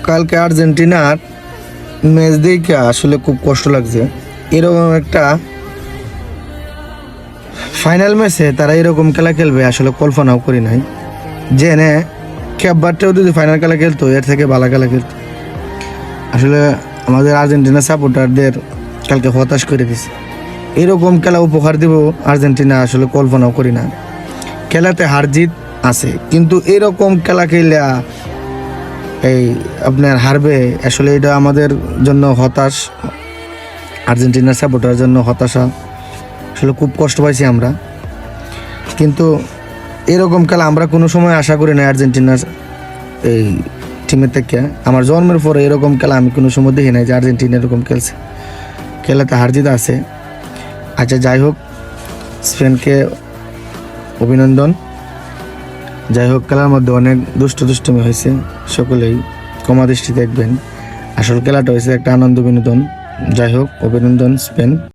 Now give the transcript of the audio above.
কালকে আর্জেন্টিনার ম্যাচ দেখে আসলে খুব কষ্ট লাগছে। এরকম একটা ফাইনাল ম্যাচে তারা এরকম খেলা খেলবে আসলে কল্পনাও করি নাই। জেনে ক্যাববারটাও যদি ফাইনাল খেলা খেলতো এর থেকে ভালো খেলা খেলতো। আসলে আমাদের আর্জেন্টিনা সাপোর্টারদের কালকে হতাশ করে দিছে। এরকম খেলা উপহার দিব আর্জেন্টিনা আসলে কল্পনাও করি না। খেলাতে হার জিত আছে, কিন্তু এরকম খেলা খেলে এই আপনার হারবে, আসলে এটা আমাদের জন্য হতাশ, আর্জেন্টিনার সাপোর্টারের জন্য হতাশা। আসলে খুব কষ্ট পাইছি আমরা, কিন্তু এরকম খেলা আমরা কোনো সময় আশা করি না আর্জেন্টিনার এই টিমের থেকে। আমার জন্মের পরে এরকম খেলা আমি কোনো সময় দেখি নাই যে আর্জেন্টিনা এরকম খেলছে। খেলাতে হার জিত আছে। আচ্ছা, যাই হোক, স্পেনকে অভিনন্দন। যাই হোক, খেলার মধ্যে অনেক দুষ্টুমি হয়েছে, সকলেই ক্ষমা দৃষ্টি দেখবেন। আসল খেলাটা হয়েছে একটা আনন্দ বিনোদন। যাই হোক, অভিনন্দন স্পেন।